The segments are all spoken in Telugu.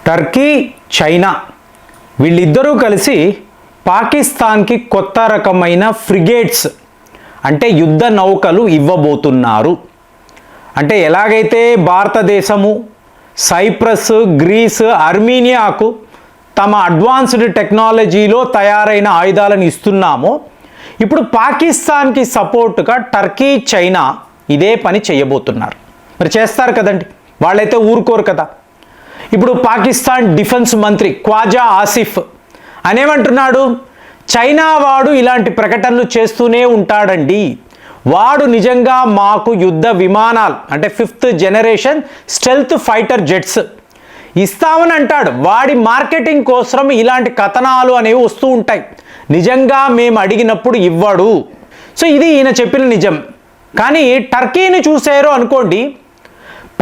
టర్కీ, చైనా వీళ్ళిద్దరూ కలిసి పాకిస్తాన్కి కొత్త రకమైన ఫ్రిగేట్స్ అంటే యుద్ధ నౌకలు ఇవ్వబోతున్నారు. అంటే ఎలాగైతే భారతదేశము సైప్రస్, గ్రీస్, అర్మీనియాకు తమ అడ్వాన్స్డ్ టెక్నాలజీలో తయారైన ఆయుధాలను ఇస్తున్నామో, ఇప్పుడు పాకిస్తాన్కి సపోర్టుగా టర్కీ, చైనా ఇదే పని చేయబోతున్నారు. మరి చేస్తారు కదండి, వాళ్ళైతే ఊరుకోరు కదా. ఇప్పుడు పాకిస్తాన్ డిఫెన్స్ మంత్రి ఖ్వాజా ఆసిఫ్ అనేమంటున్నాడు, చైనా వాడు ఇలాంటి ప్రకటనలు చేస్తూనే ఉంటాడండి, వాడు నిజంగా మాకు యుద్ధ విమానాలు అంటే 5th generation stealth fighter jets ఇస్తామని అంటాడు. వాడి మార్కెటింగ్ కోసం ఇలాంటి కథనాలు అనేవి వస్తూ ఉంటాయి. నిజంగా మేము అడిగినప్పుడు ఇవ్వడు. సో ఇది ఈయన చెప్పిన నిజం. కానీ టర్కీని చూసారు అనుకోండి,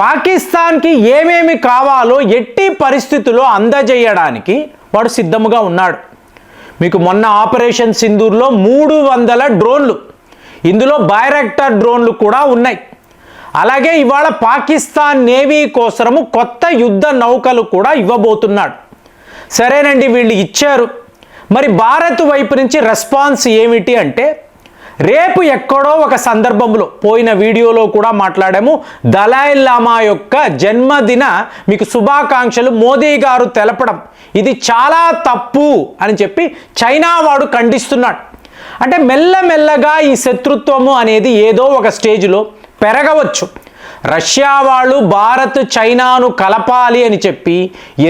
పాకిస్తాన్కి ఏమేమి కావాలో ఎట్టి పరిస్థితుల్లో అందజేయడానికి వాడు సిద్ధంగా ఉన్నాడు. మీకు మొన్న ఆపరేషన్ సింధూర్లో 300 డ్రోన్లు, ఇందులో బైరాక్టర్ డ్రోన్లు కూడా ఉన్నాయి. అలాగే ఇవాళ పాకిస్తాన్ నేవీ కోసము కొత్త యుద్ధ నౌకలు కూడా ఇవ్వబోతున్నాడు. సరేనండి, వీళ్ళు ఇచ్చారు. మరి భారత్ వైపు నుంచి రెస్పాన్స్ ఏమిటి అంటే, రేపు ఎక్కడో ఒక సందర్భంలో పోయిన వీడియోలో కూడా మాట్లాడాము, దలై లామా యొక్క జన్మదిన మీకు శుభాకాంక్షలు మోదీ గారు తెలపడం ఇది చాలా తప్పు అని చెప్పి చైనా వాడు ఖండిస్తున్నాడు. అంటే మెల్లమెల్లగా ఈ శత్రుత్వము అనేది ఏదో ఒక స్టేజ్లో పెరగవచ్చు. రష్యా వాళ్ళు భారత్, చైనాను కలపాలి అని చెప్పి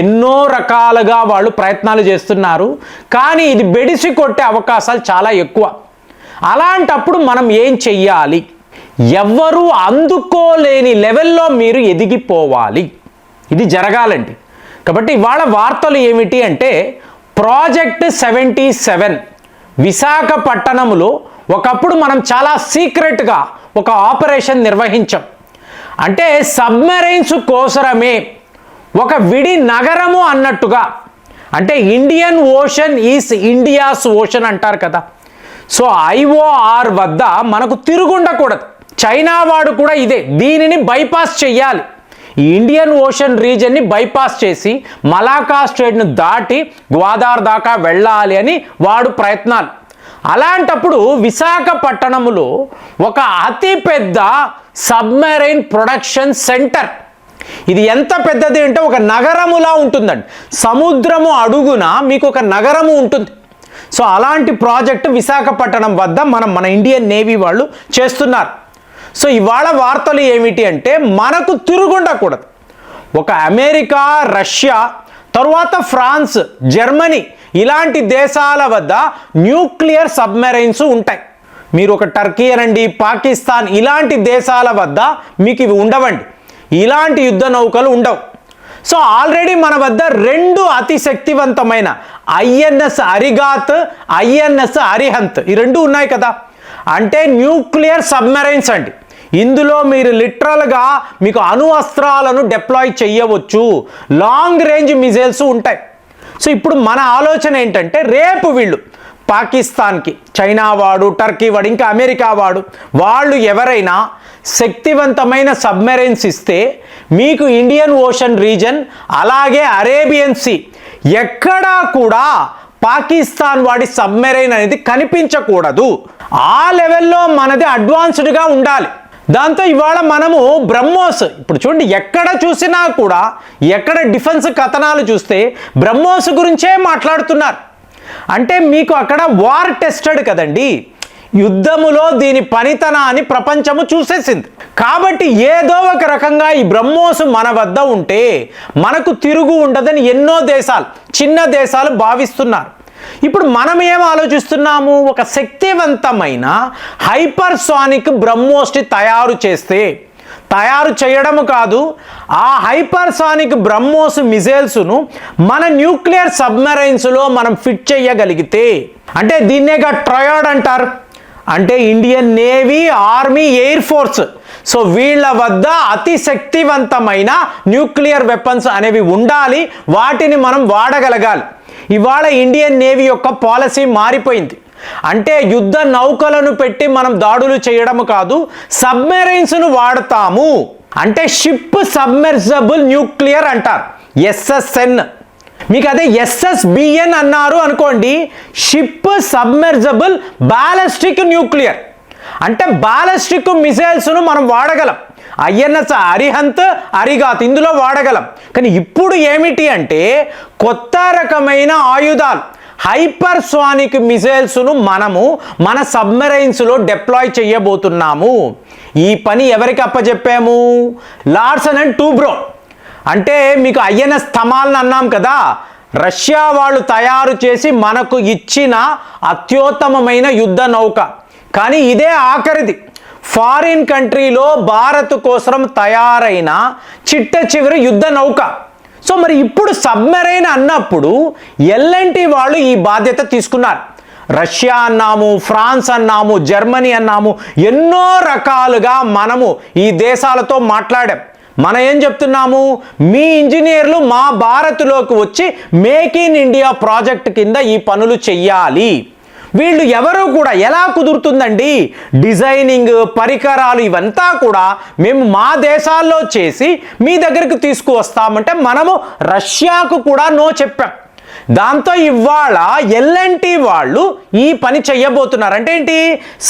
ఎన్నో రకాలుగా వాళ్ళు ప్రయత్నాలు చేస్తున్నారు. కానీ ఇది బెడిసి కొట్టే అవకాశాలు చాలా ఎక్కువ. అలాంటప్పుడు మనం ఏం చెయ్యాలి? ఎవ్వరూ అందుకోలేని లెవెల్లో మీరు ఎదిగిపోవాలి. ఇది జరగాలండి. కాబట్టి ఇవాళ వార్తలు ఏమిటి అంటే, ప్రాజెక్ట్ 77 విశాఖపట్టణంలో ఒకప్పుడు మనం చాలా సీక్రెట్గా ఒక ఆపరేషన్ నిర్వహించాం. అంటే సబ్మెరైన్స్ కోసరమే ఒక విడి నగరము అన్నట్టుగా. అంటే Indian ocean is India's ocean అంటారు కదా. సో IOR వద్ద మనకు తిరుగుండకూడదు. చైనా వాడు కూడా ఇదే, దీనిని బైపాస్ చెయ్యాలి. ఈ ఇండియన్ ఓషన్ రీజన్ని బైపాస్ చేసి మలాకా స్ట్రైట్ను దాటి గ్వాదార్ దాకా వెళ్ళాలి అని వాడు ప్రయత్నాలు. అలాంటప్పుడు విశాఖపట్టణంలో ఒక అతిపెద్ద సబ్మెరైన్ ప్రొడక్షన్ సెంటర్, ఇది ఎంత పెద్దది అంటే ఒక నగరములా ఉంటుందండి. సముద్రము అడుగున మీకు ఒక నగరము ఉంటుంది. సో అలాంటి ప్రాజెక్టు విశాఖపట్టణం వద్ద మన ఇండియన్ నేవీ వాళ్ళు చేస్తున్నారు. సో ఇవాళ వార్తలు ఏమిటి అంటే, మనకు తిరుగుండకూడదు. ఒక అమెరికా, రష్యా, తరువాత ఫ్రాన్స్, జర్మనీ ఇలాంటి దేశాల వద్ద న్యూక్లియర్ సబ్మెరైన్స్ ఉంటాయి. మీరు ఒక టర్కీ అనండి, పాకిస్తాన్ ఇలాంటి దేశాల వద్ద మీకు ఇవి ఉండవండి. ఇలాంటి యుద్ధ నౌకలు ఉండవు. సో ఆల్రెడీ మన వద్ద 2 అతి శక్తివంతమైన INS అరిగాత్, INS అరిహంత్ ఈ 2 ఉన్నాయి కదా. అంటే న్యూక్లియర్ సబ్మెరైన్స్ అండి. ఇందులో మీరు లిటరల్గా మీకు అణు అస్త్రాలను డిప్లాయ్ చేయవచ్చు. లాంగ్ రేంజ్ మిజైల్స్ ఉంటాయి. సో ఇప్పుడు మన ఆలోచన ఏంటంటే, రేపు వీళ్ళు పాకిస్తాన్కి చైనా వాడు, టర్కీ వాడు, ఇంకా అమెరికా వాడు, వాళ్ళు ఎవరైనా శక్తివంతమైన సబ్మెరైన్స్ ఇస్తే మీకు ఇండియన్ ఓషన్ రీజన్ అలాగే అరేబియన్ సీ ఎక్కడా కూడా పాకిస్తాన్ వాడి సబ్మెరైన్ అనేది కనిపించకూడదు. ఆ లెవెల్లో మనది అడ్వాన్స్డ్గా ఉండాలి. దాంతో ఇవాళ మనము బ్రహ్మోస్, ఇప్పుడు చూడండి ఎక్కడ చూసినా కూడా, ఎక్కడ డిఫెన్స్ కథనాలు చూస్తే బ్రహ్మోస్ గురించే మాట్లాడుతున్నారు. అంటే మీకు అక్కడ వార్ టెస్టెడ్ కదండి, యుద్ధములో దీని పనితనాన్ని ప్రపంచము చూసేసింది. కాబట్టి ఏదో ఒక రకంగా ఈ బ్రహ్మోస్ మన వద్ద ఉంటే మనకు తిరుగు ఉండదని ఎన్నో దేశాలు, చిన్న దేశాలు భావిస్తున్నారు. ఇప్పుడు మనం ఏం ఆలోచిస్తున్నాము, ఒక శక్తివంతమైన హైపర్సానిక్ బ్రహ్మోస్ని తయారు చేయడము కాదు, ఆ హైపర్సానిక్ బ్రహ్మోస్ మిజైల్స్ను మన న్యూక్లియర్ సబ్మెరైన్స్లో మనం ఫిట్ చేయగలిగితే, అంటే దీన్నేగా ట్రయాడ్ అంటారు. అంటే Indian navy, army, air force, so వీళ్ళ వద్ద అతి శక్తివంతమైన న్యూక్లియర్ వెపన్స్ అనేవి ఉండాలి. వాటిని మనం వాడగలగాలి. ఇవాళ ఇండియన్ నేవీ యొక్క పాలసీ మారిపోయింది. అంటే యుద్ధ నౌకలను పెట్టి మనం దాడులు చేయడం కాదు, సబ్మెరైన్స్ను వాడతాము. అంటే షిప్ సబ్మెర్సిబుల్ న్యూక్లియర్ అంటారు. SSN. మీకు అదే SSBN అన్నారు అనుకోండి, షిప్ సబ్మెర్జబుల్ బాలిస్టిక్ న్యూక్లియర్. అంటే బాలిస్టిక్ మిసైల్స్ను మనం వాడగలం. INS అరిహంత్, అరిగాత్ ఇందులో వాడగలం. కానీ ఇప్పుడు ఏమిటి అంటే కొత్త రకమైన ఆయుధాలు, హైపర్సానిక్ మిసైల్స్ను మనము మన సబ్మెరైన్స్లో డిప్లాయ్ చేయబోతున్నాము. ఈ పని ఎవరికి అప్పచెప్పాము? Larson and Toubro. అంటే మీకు INS తమాల్ని అన్నాం కదా, రష్యా వాళ్ళు తయారు చేసి మనకు ఇచ్చిన అత్యుత్తమమైన యుద్ధ నౌక. కానీ ఇదే ఆఖరిది. ఫారిన్ కంట్రీలో భారత్ కోసం తయారైన చిట్ట చివరి యుద్ధ నౌక. సో మరి ఇప్పుడు సబ్మెరైన్ అన్నప్పుడు L&T వాళ్ళు ఈ బాధ్యత తీసుకున్నారు. రష్యా అన్నాము, ఫ్రాన్స్ అన్నాము, జర్మనీ అన్నాము, ఎన్నో రకాలుగా మనము ఈ దేశాలతో మాట్లాడాం. మనం ఏం చెప్తున్నాము? మీ ఇంజనీర్లు మా భారత్లోకి వచ్చి మేక్ ఇన్ ఇండియా ప్రాజెక్ట్ కింద ఈ పనులు చెయ్యాలి. వీళ్ళు ఎవరు కూడా ఎలా కుదురుతుందండి? డిజైనింగ్, పరికరాలు ఇవంతా కూడా మేము మా దేశాల్లో చేసి మీ దగ్గరికి తీసుకువస్తామంటే మనము రష్యాకు కూడా నో చెప్పాం. దాంతో ఇవాళ L&T వాళ్ళు ఈ పని చెయ్యబోతున్నారు. అంటే ఏంటి?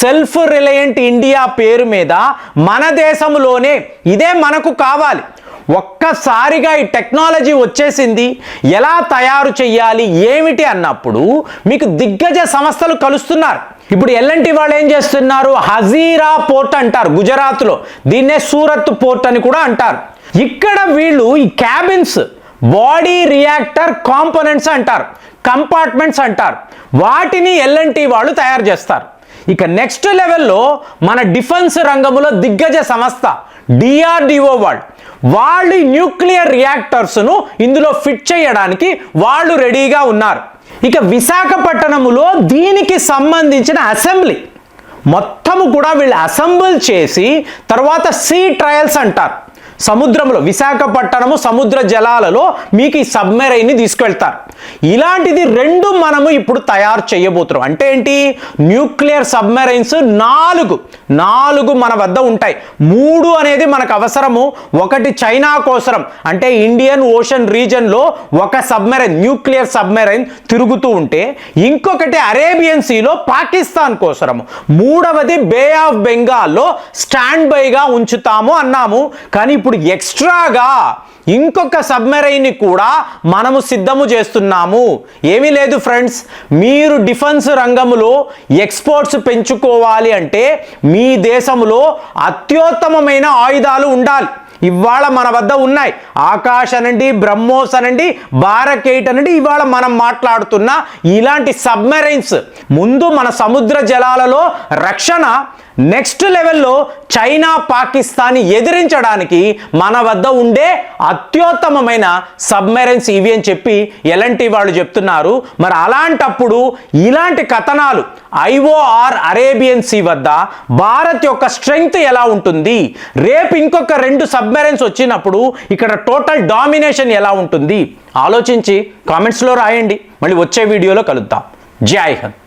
సెల్ఫ్ రిలయంట్ ఇండియా పేరు మీద మన దేశంలోనే ఇదే మనకు కావాలి. ఒక్కసారిగా ఈ టెక్నాలజీ వచ్చేసింది, ఎలా తయారు చెయ్యాలి ఏమిటి అన్నప్పుడు మీకు దిగ్గజ సంస్థలు కలుస్తున్నారు. ఇప్పుడు L&T వాళ్ళు ఏం చేస్తున్నారు? హజీరా పోర్ట్ అంటారు గుజరాత్లో, దీన్నే సూరత్ పోర్ట్ అని కూడా అంటారు. ఇక్కడ వీళ్ళు ఈ క్యాబిన్స్, బాడీ రియాక్టర్ కాంపోనెంట్స్ అంటారు, కంపార్ట్మెంట్స్ అంటారు, వాటిని L&T వాళ్ళు తయారు చేస్తారు. ఇక నెక్స్ట్ లెవెల్లో మన డిఫెన్స్ రంగంలో దిగ్గజ సంస్థ DRDO వాళ్ళు న్యూక్లియర్ రియాక్టర్స్ను ఇందులో ఫిట్ చేయడానికి వాళ్ళు రెడీగా ఉన్నారు. ఇక విశాఖపట్నంలో దీనికి సంబంధించిన అసెంబ్లీ మొత్తము కూడా వీళ్ళు అసెంబుల్ చేసి తర్వాత సీ ట్రయల్స్ అంటారు, సముద్రంలో విశాఖపట్నము సముద్ర జలాలలో మీకు ఈ సబ్మెరైన్ని తీసుకెళ్తారు. ఇలాంటిది 2 మనము ఇప్పుడు తయారు చేయబోతున్నాం. అంటే ఏంటి? న్యూక్లియర్ సబ్మెరైన్స్ 4 మన వద్ద ఉంటాయి. 3 అనేది మనకు అవసరము. ఒకటి చైనా కోసరం, అంటే ఇండియన్ ఓషన్ రీజన్లో ఒక సబ్మెరైన్, న్యూక్లియర్ సబ్మెరైన్ తిరుగుతూ ఉంటే, ఇంకొకటి అరేబియన్ సీలో పాకిస్తాన్ కోసరము, 3వది బే ఆఫ్ బెంగాల్లో స్టాండ్ బైగా ఉంచుతాము అన్నాము. కానీ ఇప్పుడు ఎక్స్ట్రాగా ఇంకొక సబ్మెరైన్ని కూడా మనము సిద్ధము చేస్తున్నాము. ఏమీ లేదు ఫ్రెండ్స్, మీరు డిఫెన్స్ రంగంలో ఎక్స్పోర్ట్స్ పెంచుకోవాలి అంటే మీ దేశంలో అత్యుత్తమమైన ఆయుధాలు ఉండాలి. ఇవాళ మన వద్ద ఉన్నాయి. ఆకాష్ అనండి, బ్రహ్మోస్ అనండి, బారకేట్ అనండి, ఇవాళ మనం మాట్లాడుతున్న ఇలాంటి సబ్మెరైన్స్ ముందు మన సముద్ర జలాలలో రక్షణ, నెక్స్ట్ లెవెల్లో చైనా పాకిస్తాన్ ఎదిరించడానికి మన వద్ద ఉండే అత్యుత్తమమైన సబ్మెరైన్స్ ఇవి అని చెప్పి L&T వాళ్ళు చెప్తున్నారు. మరి అలాంటప్పుడు ఇలాంటి కథనాలు IOR అరేబియన్ సీ వద్ద భారత్ యొక్క స్ట్రెంగ్త్ ఎలా ఉంటుంది, రేపు ఇంకొక 2 సబ్మెరైన్స్ వచ్చినప్పుడు ఇక్కడ టోటల్ డామినేషన్ ఎలా ఉంటుంది ఆలోచించి కామెంట్స్లో రాయండి. మళ్ళీ వచ్చే వీడియోలో కలుద్దాం. జై హింద్.